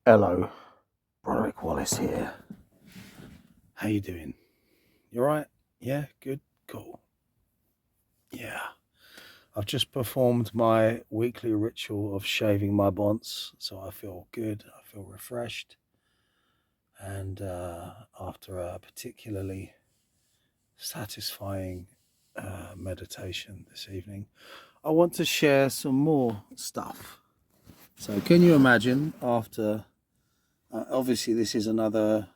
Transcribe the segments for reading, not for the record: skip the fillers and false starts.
Hello, Broderick Wallace here. How you doing? You alright? Yeah, good, cool. Yeah, I've just performed my weekly ritual of shaving my bonds, so I feel good, I feel refreshed. And after a particularly satisfying meditation this evening, I want to share some more stuff. So can you imagine after, obviously this is another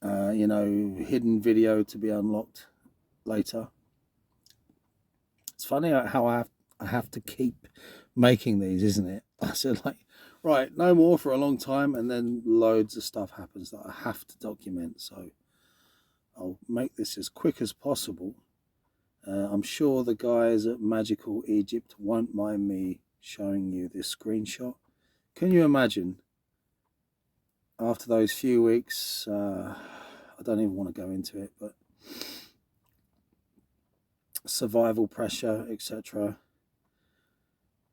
hidden video to be unlocked later. It's funny how I have to keep making these, isn't it? I said, right, no more for a long time, and then loads of stuff happens that I have to document. So I'll make this as quick as possible. I'm sure the guys at Magical Egypt won't mind me showing you this screenshot. Can you imagine after those few weeks, I don't even want to go into it, but survival pressure, etc.,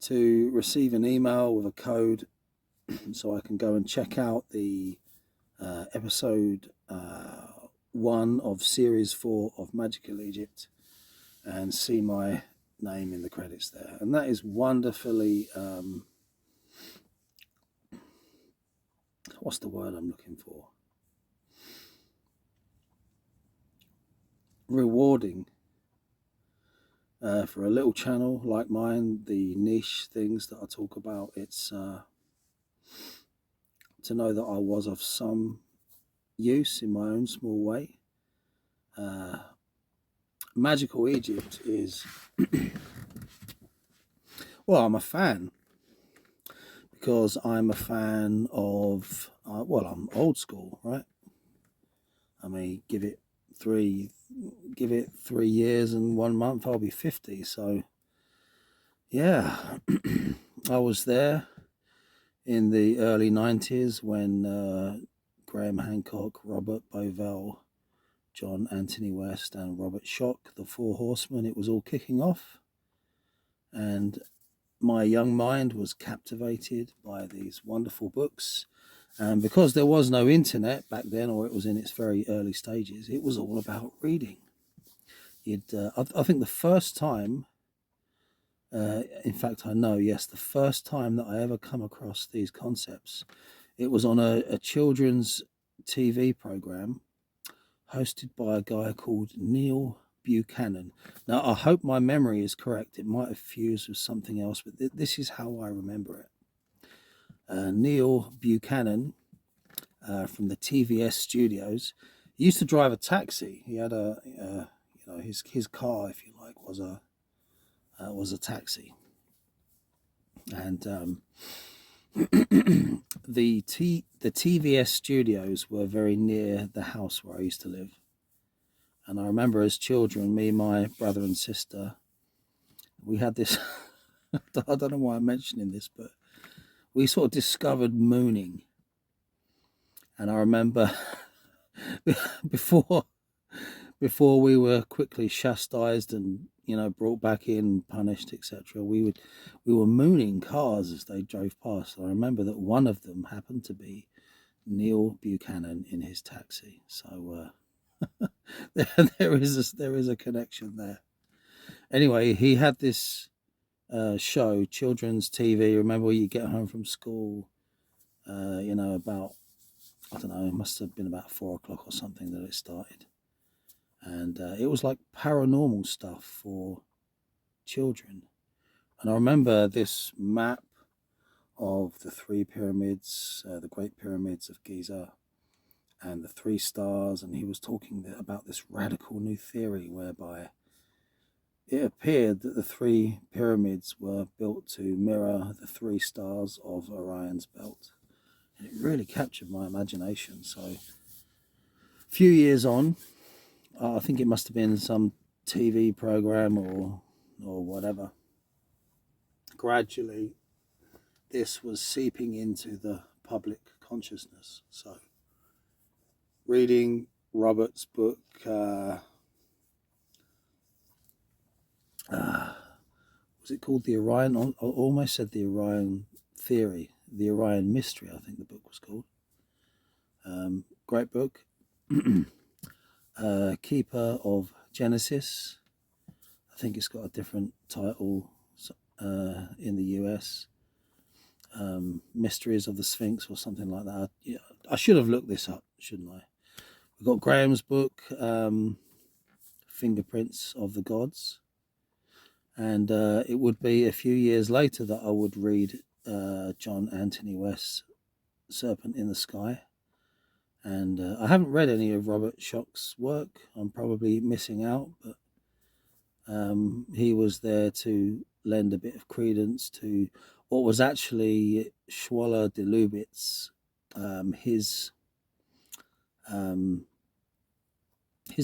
to receive an email with a code so I can go and check out the episode 1 of series 4 of Magical Egypt and see my name in the credits there. And that is wonderfully, what's the word I'm looking for? Rewarding. For a little channel like mine, the niche things that I talk about, it's to know that I was of some use in my own small way. Magical Egypt is, well, I'm a fan because I'm a fan of, I'm old school, right? I mean, give it 3 years and 1 month, I'll be 50. So yeah, I was there in the early 90s when Graham Hancock, Robert Bovell, John Anthony West and Robert Schoch, the Four Horsemen, it was all kicking off. And my young mind was captivated by these wonderful books. And because there was no internet back then, or it was in its very early stages, it was all about reading. I think the first time, in fact, I know, yes, the first time that I ever come across these concepts, it was on a children's TV program hosted by a guy called Neil Buchanan. Now, I hope my memory is correct. It might have fused with something else, but this is how I remember it. Neil Buchanan from the TVS studios, he used to drive a taxi. He had his car, if you like, was a taxi, and the TVS studios were very near the house where I used to live. And I remember as children, me, my brother and sister, we had this, I don't know why I'm mentioning this, but we sort of discovered mooning. And I remember before we were quickly chastised and, brought back in, punished, etc., we were mooning cars as they drove past. I remember that one of them happened to be Neil Buchanan in his taxi. So there is a connection there. Anyway, he had this show, children's TV. Remember when you get home from school, about, I don't know, it must have been about 4 o'clock or something that it started. And it was like paranormal stuff for children. And I remember this map of the 3 pyramids, the Great Pyramids of Giza, and the 3 stars. And he was talking about this radical new theory whereby it appeared that the 3 pyramids were built to mirror the 3 stars of Orion's belt. And it really captured my imagination. So a few years on, I think it must have been some TV program or whatever. Gradually, this was seeping into the public consciousness. So, reading Robert's book, was it called The Orion? I almost said The Orion Theory. The Orion Mystery, I think the book was called. Great book. Keeper of Genesis. I think it's got a different title in the US. Mysteries of the Sphinx or something like that. I should have looked this up, shouldn't I? We've got Graham's book, Fingerprints of the Gods. And it would be a few years later that I would read John Anthony West's Serpent in the Sky. And I haven't read any of Robert Schoch's work. I'm probably missing out, but he was there to lend a bit of credence to what was actually Schwaller de Lubitz, his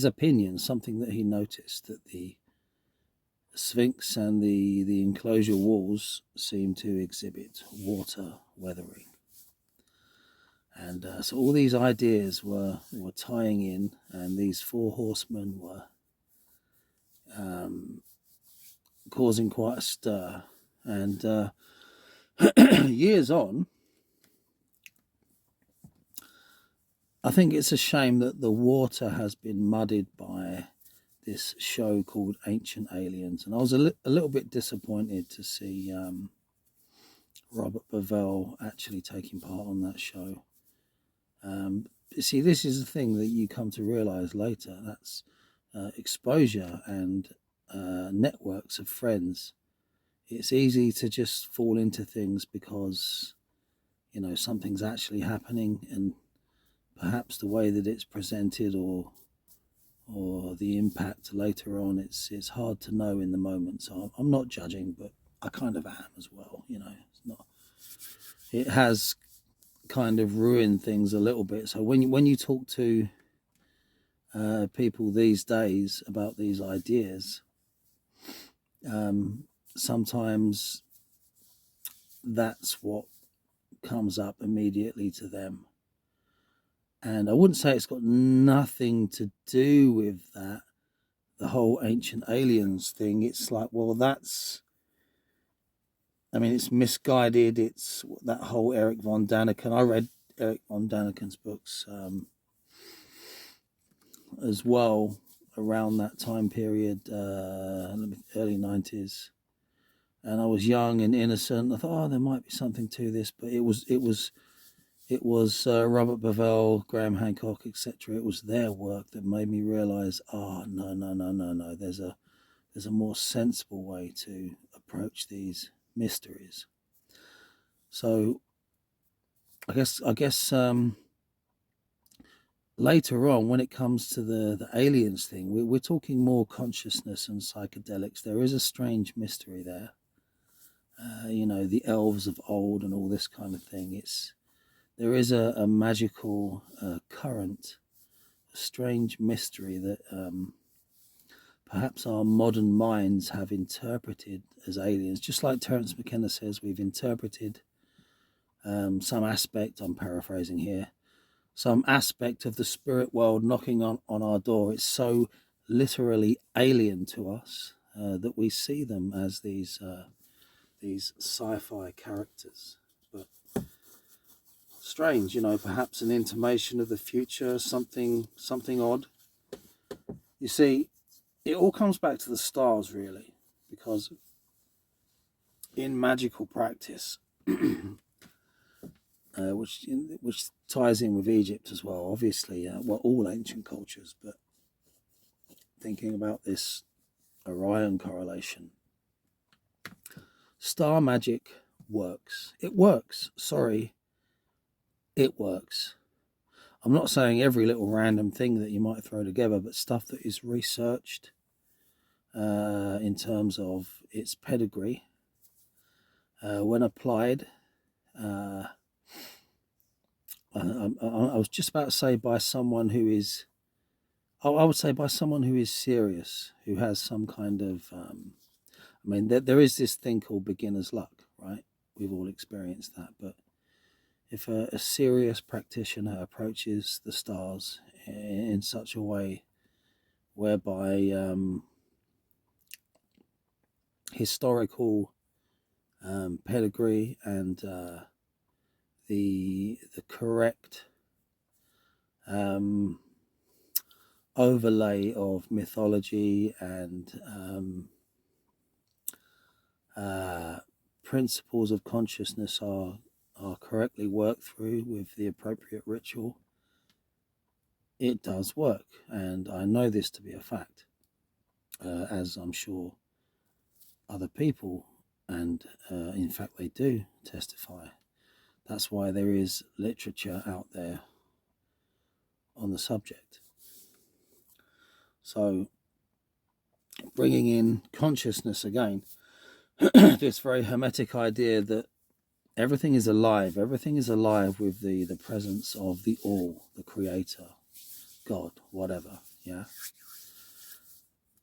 opinion, something that he noticed, that the Sphinx and the enclosure walls seem to exhibit water weathering. And so all these ideas were tying in, and these four horsemen were causing quite a stir. And years on, I think it's a shame that the water has been muddied by this show called Ancient Aliens. And I was a little bit disappointed to see Robert Bovell actually taking part on that show. See, this is the thing that you come to realize later. That's exposure and networks of friends. It's easy to just fall into things because, something's actually happening, and perhaps the way that it's presented or the impact later on, it's hard to know in the moment. So I'm not judging, but I kind of am as well. It's not. It has kind of ruined things a little bit. So when you talk to people these days about these ideas, sometimes that's what comes up immediately to them. And I wouldn't say it's got nothing to do with that, the whole Ancient Aliens thing. It's like, well, it's misguided. It's that whole Eric von Daniken. I read Eric von Daniken's books as well around that time period, early 90s. And I was young and innocent. I thought, there might be something to this, but it was Robert Bovell, Graham Hancock, etc. It was their work that made me realize, no. There's a more sensible way to approach these mysteries. So I guess later on, when it comes to the aliens thing, we're talking more consciousness and psychedelics. There is a strange mystery there. The elves of old and all this kind of thing. There is a magical current, a strange mystery that perhaps our modern minds have interpreted as aliens. Just like Terence McKenna says, we've interpreted some aspect, I'm paraphrasing here, some aspect of the spirit world knocking on our door. It's so literally alien to us that we see them as these sci-fi characters. But strange, perhaps an intimation of the future, something odd. You see, it all comes back to the stars, really, because in magical practice, which ties in with Egypt as well, obviously, all ancient cultures, but thinking about this Orion correlation, star magic works. It works. It works. I'm not saying every little random thing that you might throw together, but stuff that is researched in terms of its pedigree, when applied. I was just about to say by someone who is, I would say by someone who is serious, who has some kind of, there is this thing called beginner's luck, right? We've all experienced that, but if a serious practitioner approaches the stars in such a way whereby historical pedigree and the correct overlay of mythology and principles of consciousness are correctly worked through with the appropriate ritual, it does work. And I know this to be a fact, as I'm sure other people, and in fact they do testify. That's why there is literature out there on the subject. So bringing in consciousness again, this very Hermetic idea that everything is alive with the presence of the all, the creator, God, whatever, yeah.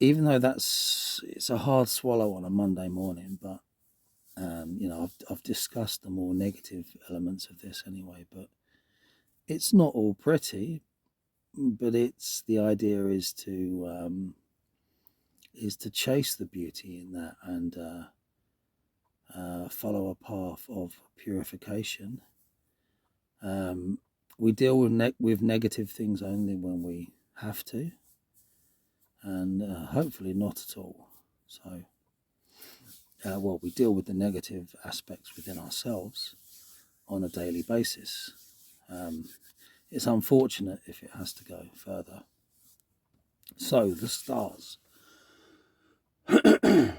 Even though it's a hard swallow on a Monday morning, but I've discussed the more negative elements of this anyway, but it's not all pretty. But the idea is to chase the beauty in that and follow a path of purification. We deal with negative things only when we have to, and hopefully not at all. So, we deal with the negative aspects within ourselves on a daily basis. It's unfortunate if it has to go further. So, the stars. I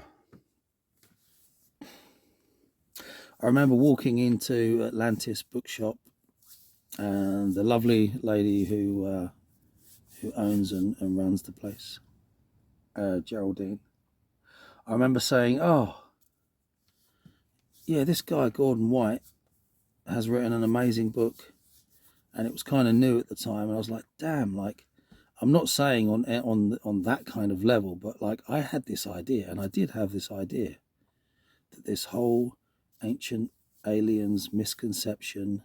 remember walking into Atlantis bookshop, and the lovely lady who owns and runs the place, Geraldine, I remember saying, "Oh, yeah, this guy Gordon White has written an amazing book." And it was kind of new at the time, and I was like, "Damn!" Like, I'm not saying on that kind of level, but like I had this idea, and I did have this idea that this whole ancient aliens misconception,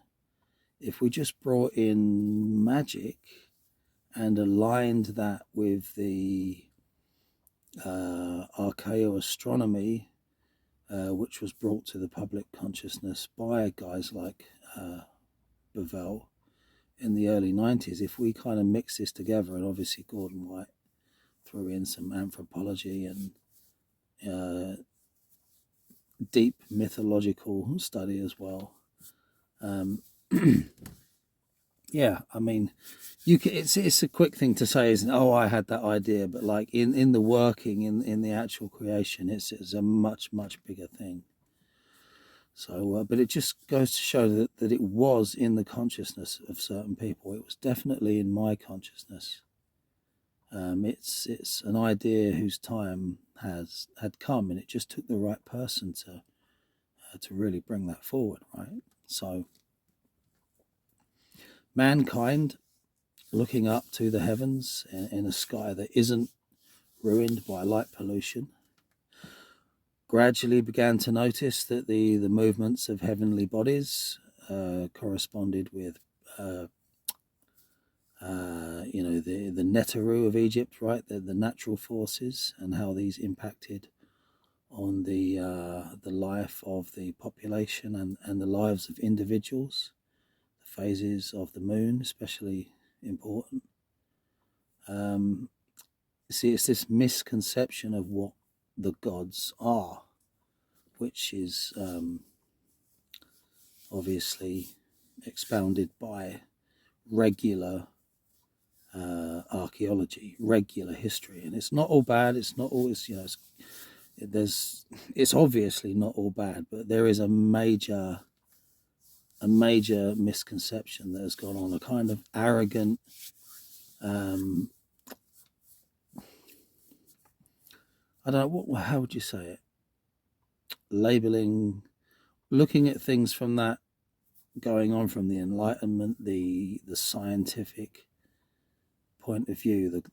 if we just brought in magic and aligned that with the archaeoastronomy, which was brought to the public consciousness by guys like Bevell in the early 90s, if we kind of mix this together, and obviously Gordon White threw in some anthropology and deep mythological study as well. Yeah, I mean, it's a quick thing to say, isn't it? Oh, I had that idea, but like in the working, in the actual creation, it's a much bigger thing. So, but it just goes to show that it was in the consciousness of certain people. It was definitely in my consciousness. It's an idea whose time had come, and it just took the right person to really bring that forward, right? So, mankind looking up to the heavens in a sky that isn't ruined by light pollution, gradually began to notice that the movements of heavenly bodies corresponded with the Neteru of Egypt, right? The natural forces, and how these impacted on the life of the population and the lives of individuals. The phases of the moon, especially important. See, it's this misconception of what the gods are, which is obviously expounded by regular archaeology, regular history, and it's not all bad. It's not always, it's obviously not all bad, but there is a major misconception that has gone on, a kind of arrogant, I don't know, how would you say it? Labeling, looking at things from that, going on from the Enlightenment, the scientific point of view, the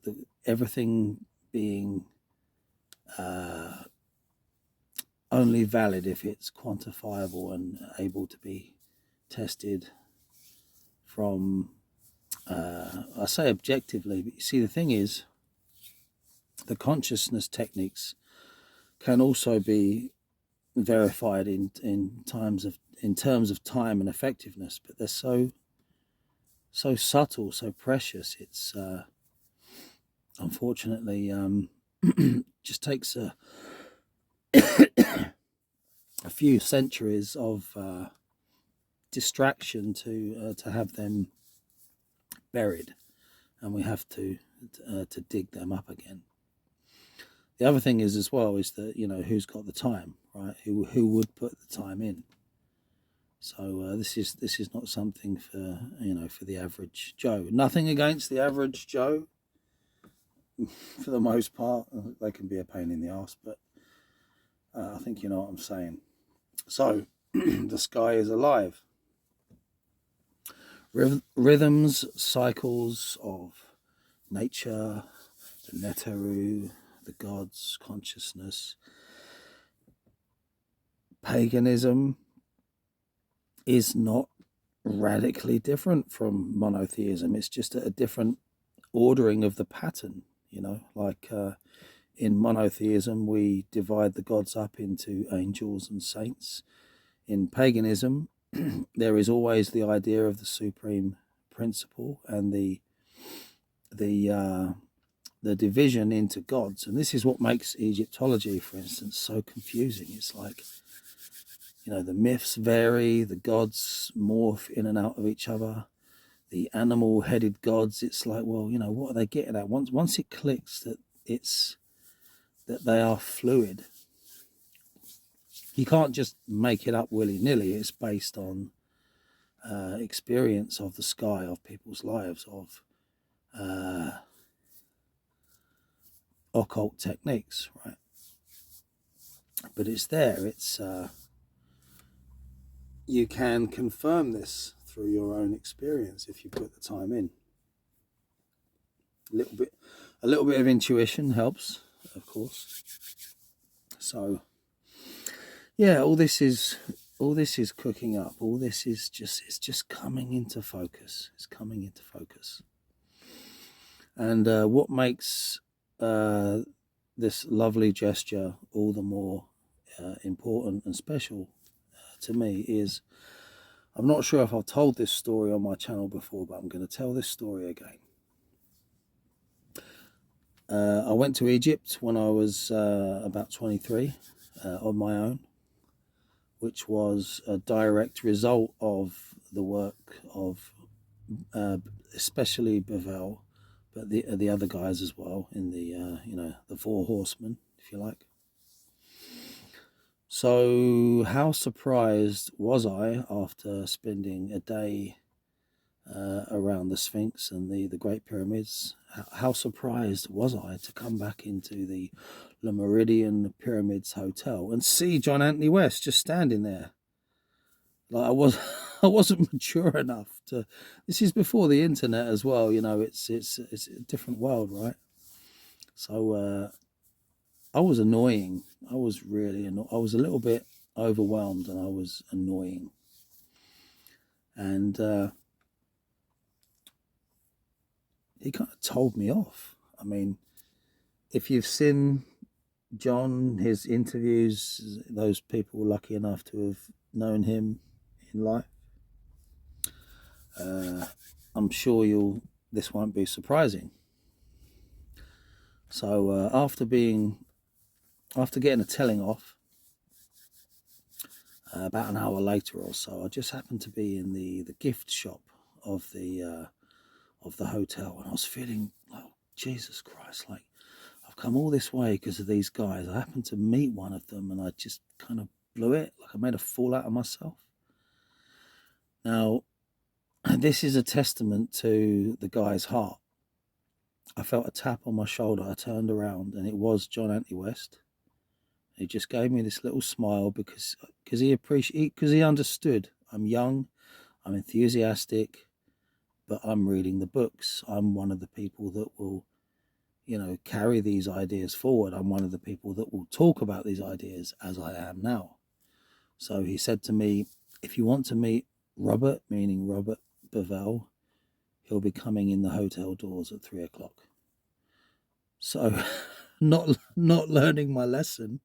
everything being only valid if it's quantifiable and able to be tested from, I say objectively, but you see, the thing is, the consciousness techniques can also be verified in times of in terms of time and effectiveness, but they're so subtle, so precious. It's unfortunately just takes a few centuries of distraction to have them buried, and we have to dig them up again. The other thing is as well is that, you know, who's got the time, right? Who would put the time in? So this is not something for, you know, for the average Joe. Nothing against the average Joe. For the most part, they can be a pain in the arse, but I think you know what I'm saying. So the sky is alive. Rhythms, cycles of nature, the Neteru, the gods, consciousness. Paganism is not radically different from monotheism. It's just a different ordering of the pattern, you know, like in monotheism, we divide the gods up into angels and saints. In paganism, there is always the idea of the supreme principle and the division into gods. And this is what makes Egyptology, for instance, so confusing. It's like, you know, the myths vary, the gods morph in and out of each other. The animal-headed gods, it's like, well, you know, what are they getting at? Once it clicks that they are fluid, you can't just make it up willy-nilly. It's based on experience of the sky, of people's lives, of occult techniques, right? But it's there. It's you can confirm this through your own experience if you put the time in. A little bit of intuition helps, of course. So yeah, all this is cooking up. All this is just coming into focus. It's coming into focus. And what makes this lovely gesture all the more important and special to me is, I'm not sure if I've told this story on my channel before, but I'm going to tell this story again. I went to Egypt when I was about 23 on my own, which was a direct result of the work of especially Bevel, but the other guys as well in the you know, the Four Horsemen, if you like. So how surprised was I after spending a day around the Sphinx and the Great Pyramids? How surprised was I to come back into the Le Méridien Pyramids Hotel and see John Anthony West just standing there? Like I wasn't mature enough to. This is before the internet as well, you know. It's a different world, right? So I was annoying. I was really I was a little bit overwhelmed, and I was annoying. And he kind of told me off. I mean, if you've seen John, his interviews, those people lucky enough to have known him in life, I'm sure this won't be surprising. So after getting a telling off, about an hour later or so, I just happened to be in the gift shop of the hotel, and I was feeling like, Jesus Christ, like, I've come all this way because of these guys. I happened to meet one of them, and I just kind of blew it, like I made a fool out of myself. Now, this is a testament to the guy's heart. I felt a tap on my shoulder. I turned around, and it was John Anthony West. He just gave me this little smile because he understood. I'm young, I'm enthusiastic, but I'm reading the books. I'm one of the people that will, you know, carry these ideas forward. I'm one of the people that will talk about these ideas as I am now. So he said to me, if you want to meet Robert, meaning Robert Bevel, he'll be coming in the hotel doors at 3 o'clock. So not learning my lesson,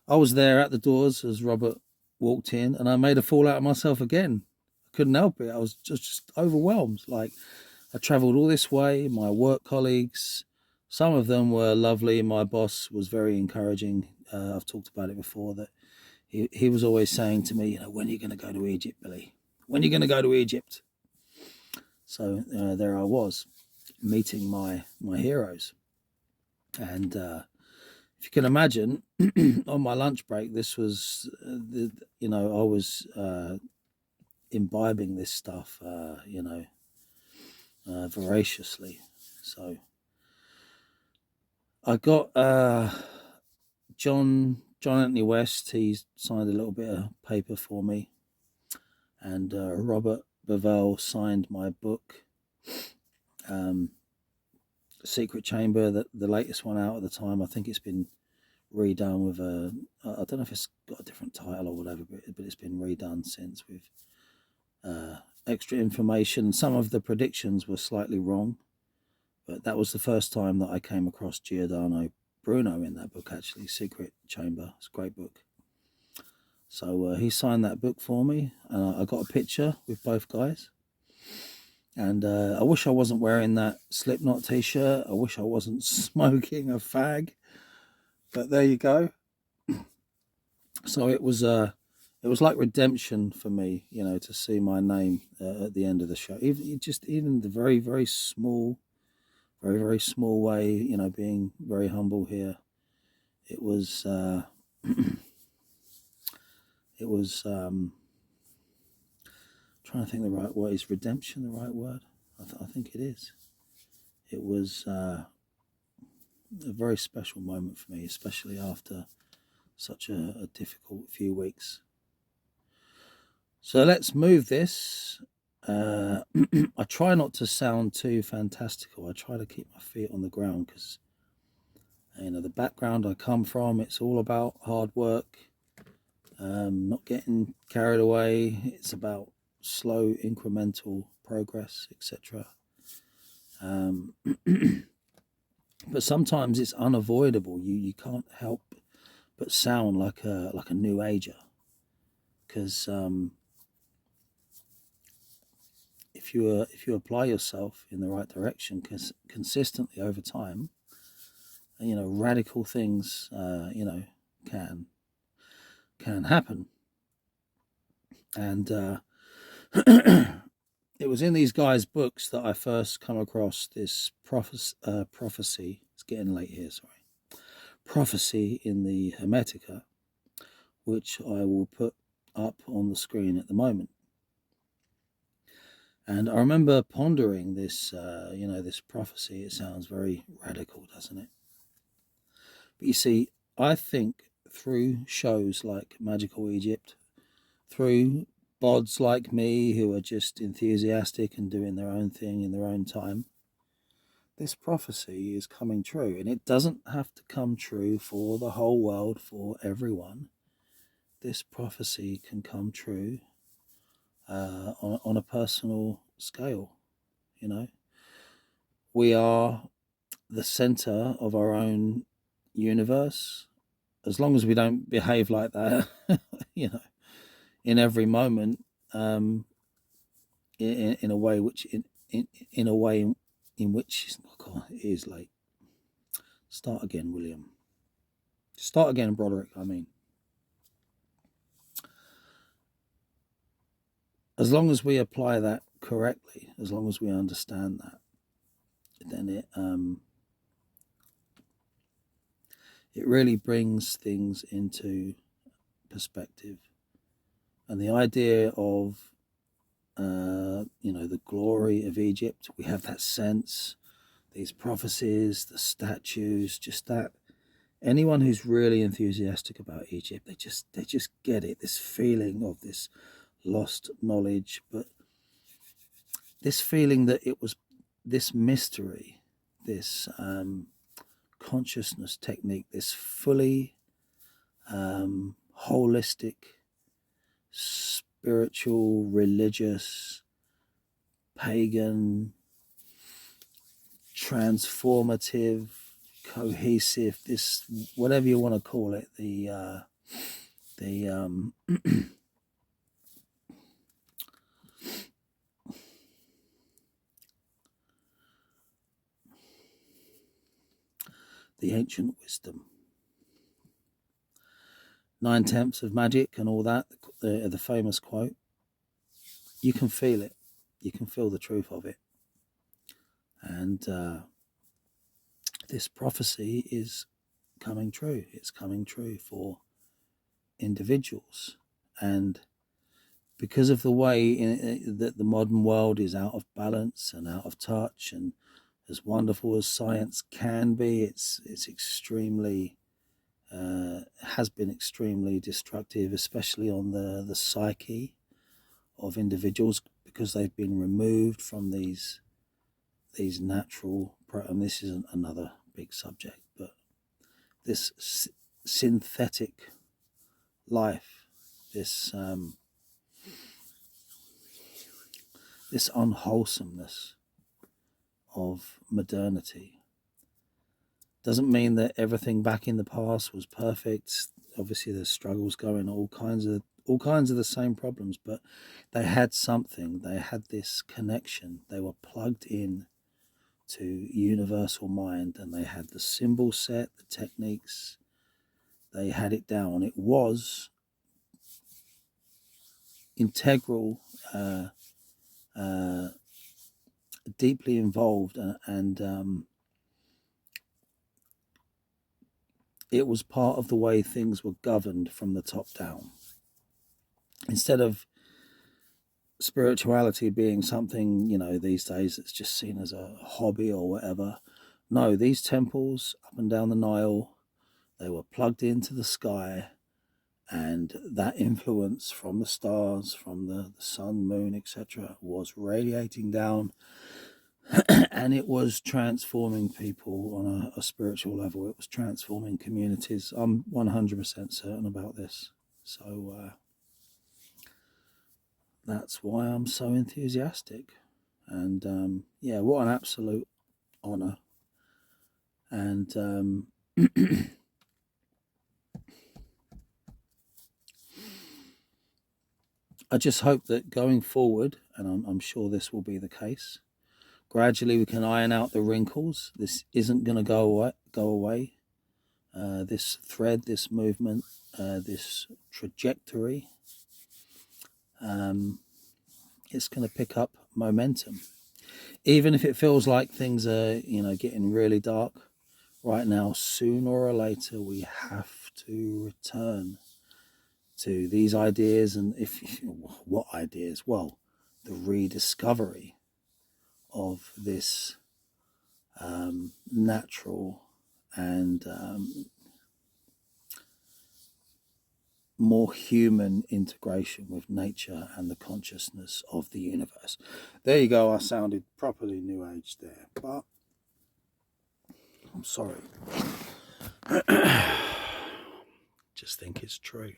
I was there at the doors as Robert walked in and I made a fool out of myself again. I couldn't help it. I was just overwhelmed. Like, I travelled all this way, my work colleagues, some of them were lovely. My boss was very encouraging. I've talked about it before, that he was always saying to me, when are you going to go to Egypt, Billy? When are you going to go to Egypt? So there I was, meeting my heroes. And if you can imagine, on my lunch break, this was, I was imbibing this stuff, voraciously. So I got John Anthony West. He signed a little bit of paper for me, and Robert Bevell signed my book, Secret Chamber, the latest one out at the time. I think it's been redone with I don't know if it's got a different title or whatever, but it's been redone since with extra information. Some of the predictions were slightly wrong, but that was the first time that I came across Giordano Bruno in that book, actually. Secret Chamber. It's a great book. So he signed that book for me, and I got a picture with both guys. And I wish I wasn't wearing that Slipknot t-shirt. I wish I wasn't smoking a fag. But there you go. So it was like redemption for me, to see my name at the end of the show. Even the very, very small way, being very humble here. It was trying to think the right word. Is redemption the right word? I think it is. It was a very special moment for me, especially after such a difficult few weeks. So let's move this. I try not to sound too fantastical. I try to keep my feet on the ground because, the background I come from, it's all about hard work, not getting carried away. It's about slow incremental progress, etc. But sometimes it's unavoidable. You can't help but sound like a new ager, because if you apply yourself in the right direction consistently over time, radical things can happen. And it was in these guys' books that I first come across this prophecy. It's getting late here, sorry. Prophecy in the Hermetica, which I will put up on the screen at the moment. And I remember pondering this, this prophecy. It sounds very radical, doesn't it? But you see, I think through shows like Magical Egypt, through bods like me who are just enthusiastic and doing their own thing in their own time, this prophecy is coming true. And it doesn't have to come true for the whole world, for everyone. This prophecy can come true on a personal scale. We are the center of our own universe. As long as we don't behave like that, in every moment, in a way which in a way in which, oh God, it is late. Start again, William. Start again, Broderick. I mean, as long as we apply that correctly, as long as we understand that, then it really brings things into perspective. And the idea of, the glory of Egypt, we have that sense, these prophecies, the statues, just that. Anyone who's really enthusiastic about Egypt, they just get it, this feeling of this lost knowledge, but this feeling that it was this mystery, this consciousness technique, this fully holistic, spiritual, religious, pagan, transformative, cohesive, this, whatever you want to call it, the The the ancient wisdom, 9/10 of magic and all that, the famous quote. You can feel it. You can feel the truth of it. And this prophecy is coming true. It's coming true for individuals. And because of the way that the modern world is out of balance and out of touch, and as wonderful as science can be, it's extremely has been extremely destructive, especially on the psyche of individuals, because they've been removed from these natural, and this isn't another big subject, but this synthetic life, this unwholesomeness of modernity. Doesn't mean that everything back in the past was perfect. Obviously there's struggles going, all kinds of the same problems, but they had something. They had this connection. They were plugged in to universal mind, and they had the symbol set, the techniques. They had it down. It was integral, deeply involved, and it was part of the way things were governed from the top down. Instead of spirituality being something, these days it's just seen as a hobby or whatever. No, these temples up and down the Nile, they were plugged into the sky, and that influence from the stars, from the sun, moon, etc., was radiating down, and it was transforming people on a spiritual level. It was transforming communities. I'm 100% certain about this. So that's why I'm so enthusiastic. And yeah, what an absolute honor. And I just hope that going forward, and I'm sure this will be the case, gradually we can iron out the wrinkles. This isn't going to go away. This thread, this movement, this trajectory, it's going to pick up momentum. Even if it feels like things are, getting really dark right now, sooner or later we have to return to these ideas. And what ideas? Well, the rediscovery of this natural and more human integration with nature and the consciousness of the universe. There you go. I sounded properly New Age there, but I'm sorry. Just think it's true.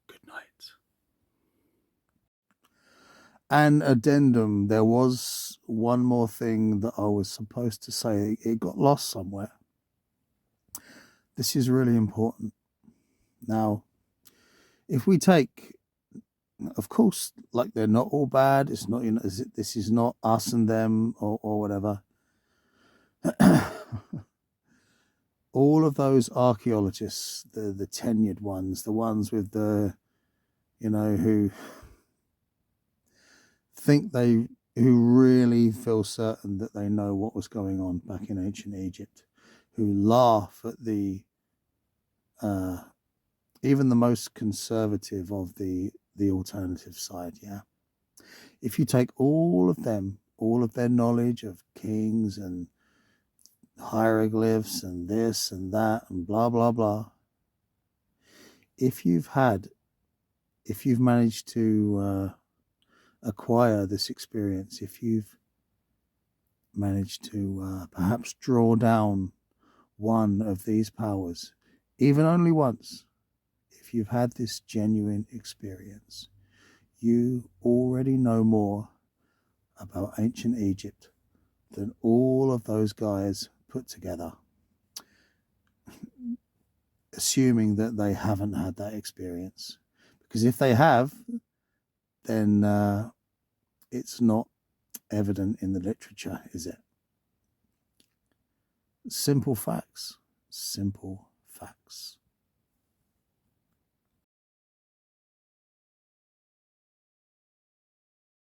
Good night. An addendum. There was one more thing that I was supposed to say. It got lost somewhere. This is really important. Now, if we take, of course, like, they're not all bad. It's not, this is not us and them or whatever. All of those archaeologists, the tenured ones, the ones with the, who really feel certain that they know what was going on back in ancient Egypt, who laugh at the even the most conservative of the alternative side. Yeah, if you take all of them, all of their knowledge of kings and hieroglyphs and this and that and blah blah blah, if you've managed to acquire this experience, if you've managed to perhaps draw down one of these powers, even only once, if you've had this genuine experience, you already know more about ancient Egypt than all of those guys put together. assuming that they haven't had that experience. Because if they have, then it's not evident in the literature, is it? Simple facts. Simple facts.